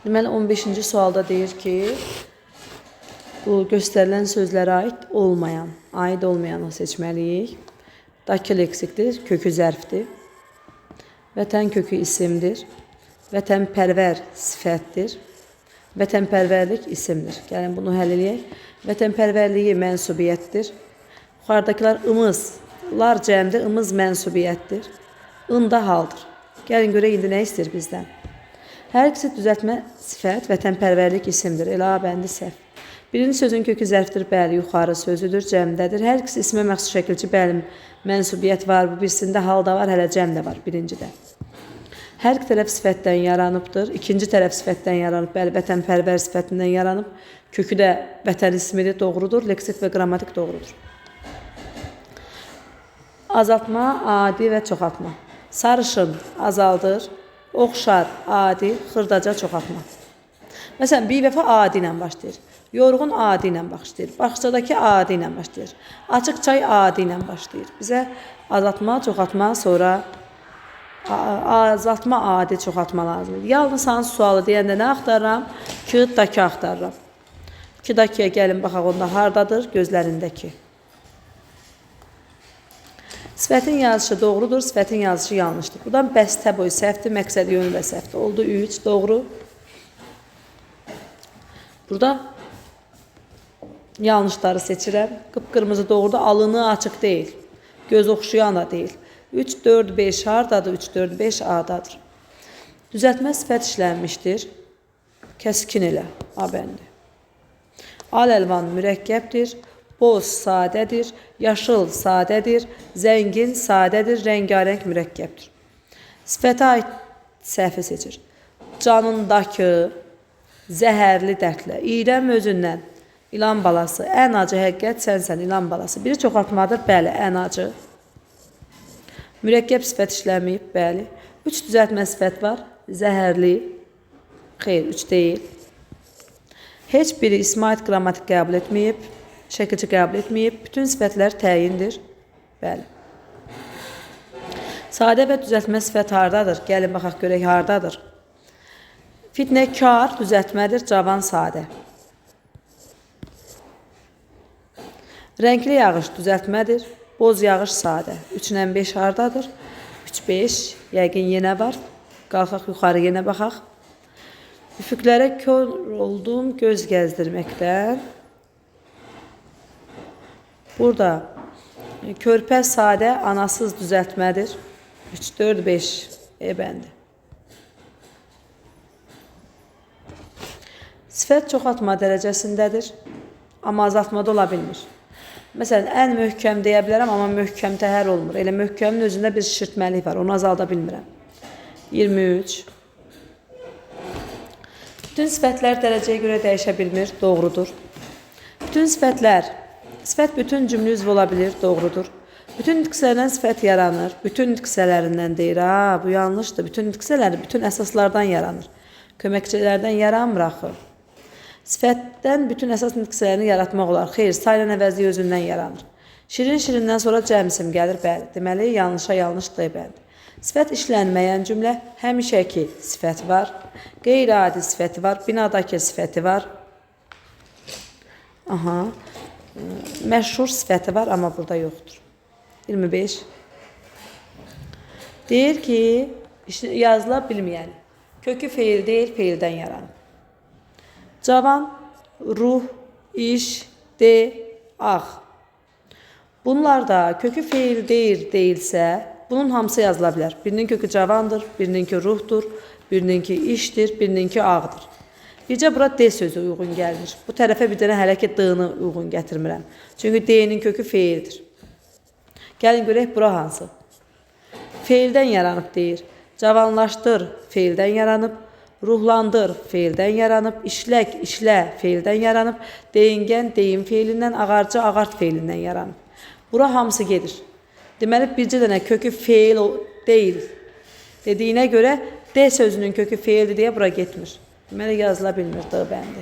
Deməli 15-ci sualda deyir ki, bu göstərilən sözlərə aid olmayanı seçməliyik. Dakı leksikdir, kökü zərfdir. Vətən kökü isimdir. Vətənpərvər sifətdir. Vətənpərvərlik isimdir. Gəlin bunu həll eləyək. Vətənpərvərliyi mənsubiyyətdir. Yuxarıdakılar ımızlar cəmdir, ımız mənsubiyyətdir. Inda haldır. Gəlin görək indi nə istəyir bizdən? Hər ikisi düzəltmə sifət, vətənpərvərlik isimdir. Elə bəndi səhv. Birinci sözün kökü zərfdir, bəli, yuxarı sözüdür, cəmdədir. Hər ikisi ismə məxsus şəkilçi, bəli, mənsubiyyət var. Bu birisində halda var, hələ cəmdə var, birincidə. Hər iki tərəf sifətdən yaranıbdır. İkinci tərəf sifətdən yaranıb, bəli, vətənpərvər sifətindən yaranıb. Kökü də vətən ismidir, doğrudur. Leksik və qrammatik doğrudur. Azaltma, adi və çoxaltma. Sarışın azaldır, oxşar, adi, xırdaca çoxaltma. Məsələn, bir vəfa adi ilə başlayır. Yorğun adi ilə başlayır. Bağçadakı adi ilə başlayır. Açıq çay adi ilə başlayır. Bizə azaltma, çoxaltma, sonra azaltma, adi, çoxaltma lazımdır. Yalnız hansı sualı deyəndə nə axtarıram? Kağıtdakı axtarıram. Kağıtdakıya gəlin, baxaq onda hardadır? Gözlərindəki. Sifətin yazışı doğrudur, sifətin yazışı yanlışdır. Buradan bəstə boyu səhvdir, məqsəd yönü də səhvdir. Oldu 3, doğru. Burada yanlışları seçirəm. Qıpqırmızı doğrudur, alını açıq deyil. Göz oxşayan da deyil. 3, 4, 5 hardadır? 3, 4, 5 A-dadır. Düzəltmə sifət işlənmişdir. Kəskin elə, A-bəndi. Al-əlvan mürəkkəbdir. Boz sadədir, yaşıl sadədir, zəngin sadədir, rəngarəng mürəkkəbdir. Sifətə aid səhvi seçir. Canındakı zəhərli dərdlə, iyrəm özündən, ilan balası, ən acı həqiqət sənsən, ilan balası. Biri çoxaltmadır, bəli, ən acı. Mürəkkəb sifət işləməyib, bəli. 3 düzəltmə sifət var, zəhərli, xeyr, 3 deyil. Heç biri ismə aid qrammatik qəbul etməyib. Şəkilçi qəbul etməyib, bütün sifətlər təyindir. Bəli. Sadə və düzəltmə sifət hardadır? Gəlin, baxaq, görək, hardadır? Fitnəkar düzəltmədir, cavan sadə. Rəngli yağış düzəltmədir, boz yağış sadə. 3 ilə 5 hardadır? 3, 5, yəqin yenə var. Qalxaq, yuxarı yenə baxaq. Üfüqlərə kör oldum göz gəzdirməkdən. Burada körpə sadə, anasız düzəltmədir. 3, 4, 5 bəndi. Sifət çoxaltma dərəcəsindədir, amma azaltmada ola bilmir. Məsələn, ən möhkəm deyə bilərəm, amma möhkəm təhər olmur. Elə möhkəmin özündə bir şişirtməlik var, onu azalda bilmirəm. 23. Bütün sifətlər dərəcəyə görə dəyişə bilmir, doğrudur. Bütün sifətlər, sifət bütün cümlə üzvü ola bilir, doğrudur. Bütün nitqsələrdən sifət yaranır. Bütün nitqsələrindən deyir, bu yanlışdır. Bütün nitqsələri bütün əsaslardan yaranır. Köməkçilərdən yaranmır axı. Sifətdən bütün əsas nitqsələrini yaratmaq olar. Xeyr, sayla əvəzliyi özündən yaranır. Şirin-şirindən sonra cəmsim gəlir, bəli. Deməli, yanlışa yanlışdır, bəli. Sifət işlənməyən cümlə, həmişəki sifət var. Qeyri-adi sifəti var, binadakı sifəti var. Məşhur sifəti var, amma burada yoxdur. 25. Deyir ki, yazıla bilməyən. Kökü feil deyil, feildən yaranır. Cavan, ruh, iş, de, ağ. Bunlar da kökü feil deyil, deyilsə, bunun hamısı yazıla bilər. Birinin kökü cavandır, birininki ruhdur, birininki işdir, birininki ağdır. Bircə bura D sözü uyğun gəlmir. Bu tərəfə bir dənə hələ ki D-ni uyğun gətirmirəm. Çünki D-nin kökü feildir. Gəlin görək, bura hansı? Feildən yaranıb deyir. Cavanlaşdır, feildən yaranıb. Ruhlandır, feildən yaranıb. İşlək, işlə, feildən yaranıb. Deyingən, deyim feilindən, ağarcı, ağart feilindən yaranıb. Bura hamısı gedir. Deməli, bircə dənə kökü feil deyil dediyinə görə D sözünün kökü feildir deyə bura getmir. Deməli, yazıla bilmir D bəndi.